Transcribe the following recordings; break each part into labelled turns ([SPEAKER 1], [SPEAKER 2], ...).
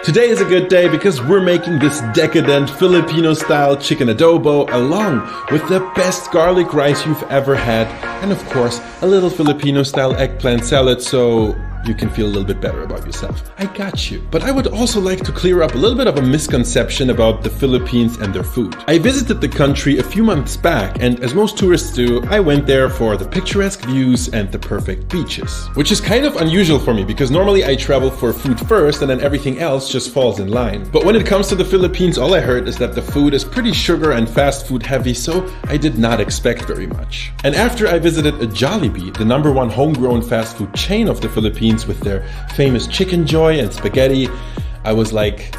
[SPEAKER 1] Today is a good day because we're making this decadent Filipino-style chicken adobo along with the best garlic rice you've ever had and of course a little Filipino-style eggplant salad so you can feel a little bit better about yourself. I got you. But I would also like to clear up a little bit of a misconception about the Philippines and their food. I visited the country a few months back and as most tourists do, I went there for the picturesque views and the perfect beaches. Which is kind of unusual for me because normally I travel for food first and then everything else just falls in line. But when it comes to the Philippines, all I heard is that the food is pretty sugar and fast food heavy, so I did not expect very much. And after I visited a Jollibee, the #1 homegrown fast food chain of the Philippines, with their famous chicken joy and spaghetti, I was like,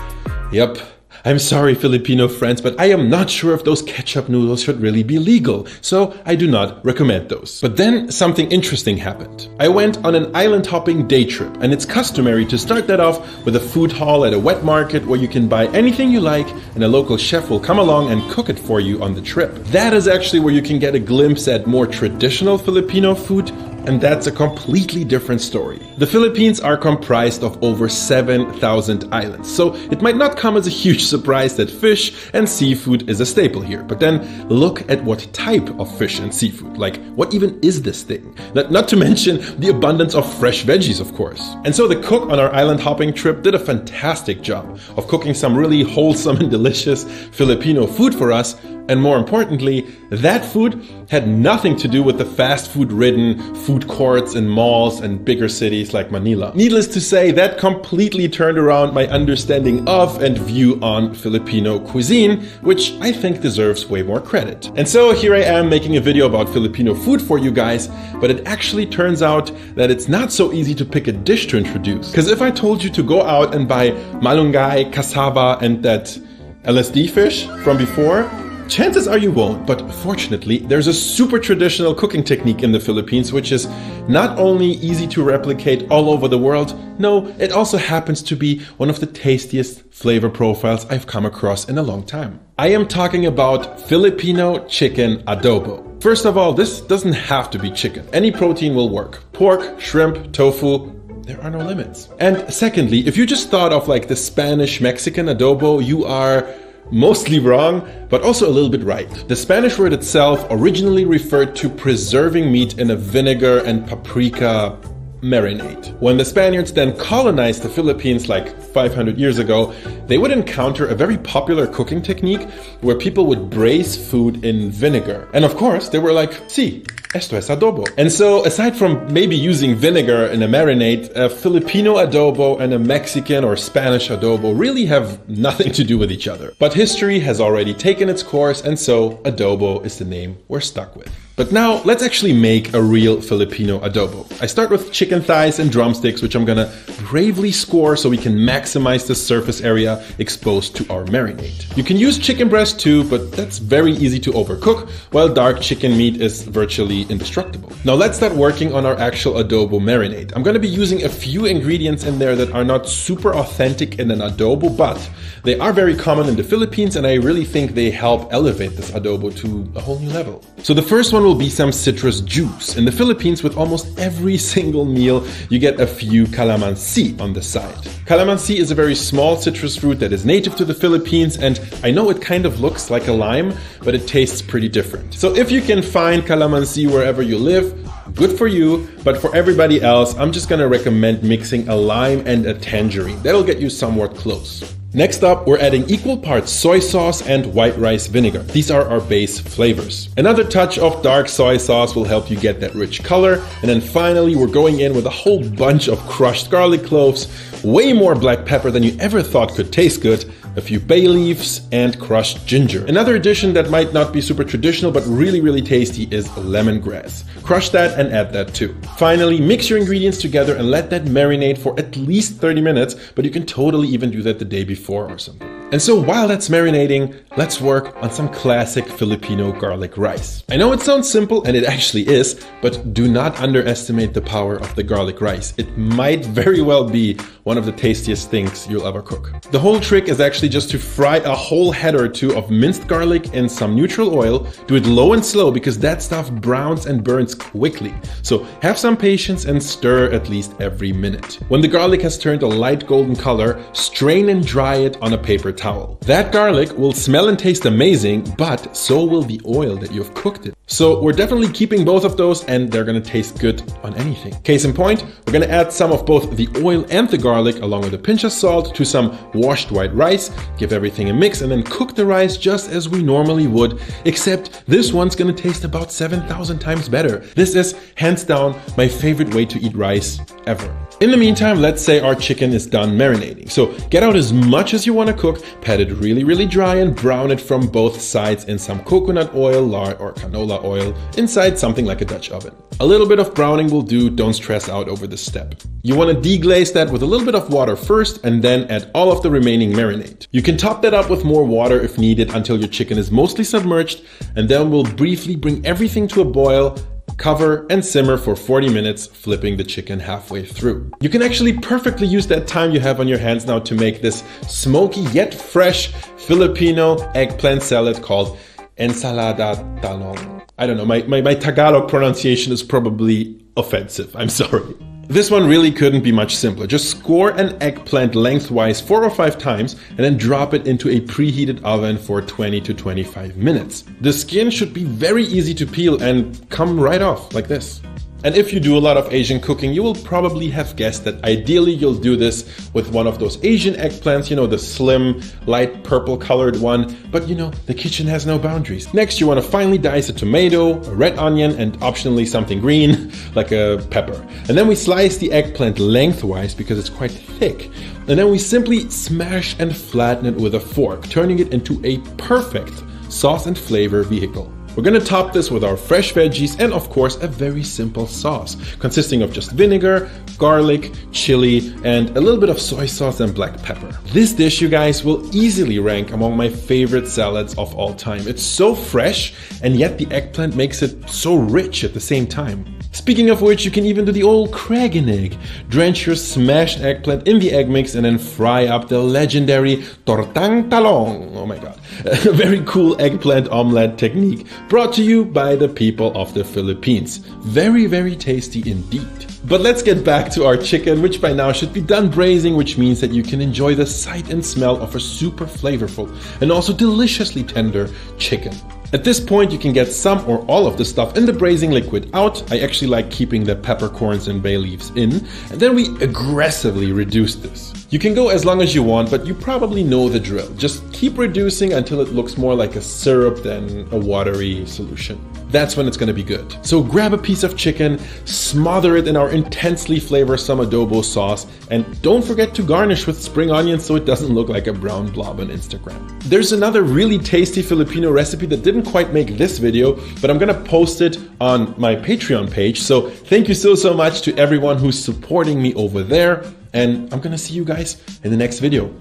[SPEAKER 1] yep, I'm sorry Filipino friends, but I am not sure if those ketchup noodles should really be legal, so I do not recommend those. But then something interesting happened. I went on an island hopping day trip, and it's customary to start that off with a food hall at a wet market where you can buy anything you like and a local chef will come along and cook it for you on the trip. That is actually where you can get a glimpse at more traditional Filipino food, and that's a completely different story. The Philippines are comprised of over 7,000 islands, so it might not come as a huge surprise that fish and seafood is a staple here. But then look at what type of fish and seafood, like what even is this thing? Not to mention the abundance of fresh veggies, of course. And so the cook on our island hopping trip did a fantastic job of cooking some really wholesome and delicious Filipino food for us. And more importantly, that food had nothing to do with the fast food ridden food courts and malls and bigger cities like Manila. Needless to say, that completely turned around my understanding of and view on Filipino cuisine, which I think deserves way more credit. And so here I am making a video about Filipino food for you guys, but it actually turns out that it's not so easy to pick a dish to introduce. Because if I told you to go out and buy malunggay, cassava, and that LSD fish from before, chances are you won't, but fortunately, there's a super traditional cooking technique in the Philippines which is not only easy to replicate all over the world, no, it also happens to be one of the tastiest flavor profiles I've come across in a long time. I am talking about Filipino chicken adobo. First of all, this doesn't have to be chicken. Any protein will work. Pork, shrimp, tofu, there are no limits. And secondly, if you just thought of like the Spanish-Mexican adobo, you are mostly wrong, but also a little bit right. The Spanish word itself originally referred to preserving meat in a vinegar and paprika marinade. When the Spaniards then colonized the Philippines like 500 years ago, they would encounter a very popular cooking technique where people would braise food in vinegar. And of course, they were like, sí, esto es adobo. And so aside from maybe using vinegar in a marinade, a Filipino adobo and a Mexican or Spanish adobo really have nothing to do with each other. But history has already taken its course, and so adobo is the name we're stuck with. But now let's actually make a real Filipino adobo. I start with chicken thighs and drumsticks, which I'm gonna bravely score so we can maximize the surface area exposed to our marinade. You can use chicken breast too, but that's very easy to overcook, while dark chicken meat is virtually indestructible. Now let's start working on our actual adobo marinade. I'm gonna be using a few ingredients in there that are not super authentic in an adobo, but they are very common in the Philippines, and I really think they help elevate this adobo to a whole new level. So the first one will be some citrus juice. In the Philippines, with almost every single meal, you get a few calamansi on the side. Calamansi is a very small citrus fruit that is native to the Philippines, and I know it kind of looks like a lime, but it tastes pretty different. So if you can find calamansi wherever you live, good for you, but for everybody else, I'm just gonna recommend mixing a lime and a tangerine. That'll get you somewhat close. Next up, we're adding equal parts soy sauce and white rice vinegar. These are our base flavors. Another touch of dark soy sauce will help you get that rich color. And then finally, we're going in with a whole bunch of crushed garlic cloves, way more black pepper than you ever thought could taste good, a few bay leaves, and crushed ginger. Another addition that might not be super traditional but really tasty is lemongrass. Crush that and add that too. Finally, mix your ingredients together and let that marinate for at least 30 minutes, but you can totally even do that the day before or something. And so while that's marinating, let's work on some classic Filipino garlic rice. I know it sounds simple, and it actually is, but do not underestimate the power of the garlic rice. It might very well be one of the tastiest things you'll ever cook. The whole trick is actually just to fry a whole head or two of minced garlic in some neutral oil. Do it low and slow because that stuff browns and burns quickly. So have some patience and stir at least every minute. When the garlic has turned a light golden color, strain and dry it on a paper towel. That garlic will smell and taste amazing, but so will the oil that you've cooked it. So we're definitely keeping both of those, and they're gonna taste good on anything. Case in point, we're gonna add some of both the oil and the garlic along with a pinch of salt to some washed white rice, give everything a mix, and then cook the rice just as we normally would, except this one's gonna taste about 7,000 times better. This is hands down my favorite way to eat rice ever. In the meantime, let's say our chicken is done marinating. So get out as much as you want to cook, pat it really dry, and brown it from both sides in some coconut oil, lard, or canola oil inside something like a Dutch oven. A little bit of browning will do, don't stress out over this step. You want to deglaze that with a little bit of water first and then add all of the remaining marinade. You can top that up with more water if needed until your chicken is mostly submerged, and then we'll briefly bring everything to a boil, cover and simmer for 40 minutes, flipping the chicken halfway through. You can actually perfectly use that time you have on your hands now to make this smoky yet fresh Filipino eggplant salad called ensalada talong. I don't know, my Tagalog pronunciation is probably offensive, I'm sorry. This one really couldn't be much simpler. Just score an eggplant lengthwise 4 or 5 times and then drop it into a preheated oven for 20 to 25 minutes. The skin should be very easy to peel and come right off like this. And if you do a lot of Asian cooking, you will probably have guessed that ideally you'll do this with one of those Asian eggplants, you know, the slim, light purple colored one. But you know, the kitchen has no boundaries. Next, you want to finely dice a tomato, a red onion, and optionally something green, like a pepper. And then we slice the eggplant lengthwise because it's quite thick. And then we simply smash and flatten it with a fork, turning it into a perfect sauce and flavor vehicle. We're gonna top this with our fresh veggies and of course a very simple sauce consisting of just vinegar, garlic, chili, and a little bit of soy sauce and black pepper. This dish, you guys, will easily rank among my favorite salads of all time. It's so fresh and yet the eggplant makes it so rich at the same time. Speaking of which, you can even do the old Craig and egg. Drench your smashed eggplant in the egg mix and then fry up the legendary tortang talong. Oh my god. A very cool eggplant omelette technique brought to you by the people of the Philippines. Very tasty indeed. But let's get back to our chicken, which by now should be done braising, which means that you can enjoy the sight and smell of a super flavorful and also deliciously tender chicken. At this point, you can get some or all of the stuff in the braising liquid out. I actually like keeping the peppercorns and bay leaves in. And then we aggressively reduce this. You can go as long as you want, but you probably know the drill. Just keep reducing until it looks more like a syrup than a watery solution. That's when it's gonna be good. So grab a piece of chicken, smother it in our intensely flavorsome adobo sauce, and don't forget to garnish with spring onions so it doesn't look like a brown blob on Instagram. There's another really tasty Filipino recipe that didn't quite make this video, but I'm gonna post it on my Patreon page. So thank you so much to everyone who's supporting me over there, and I'm gonna see you guys in the next video.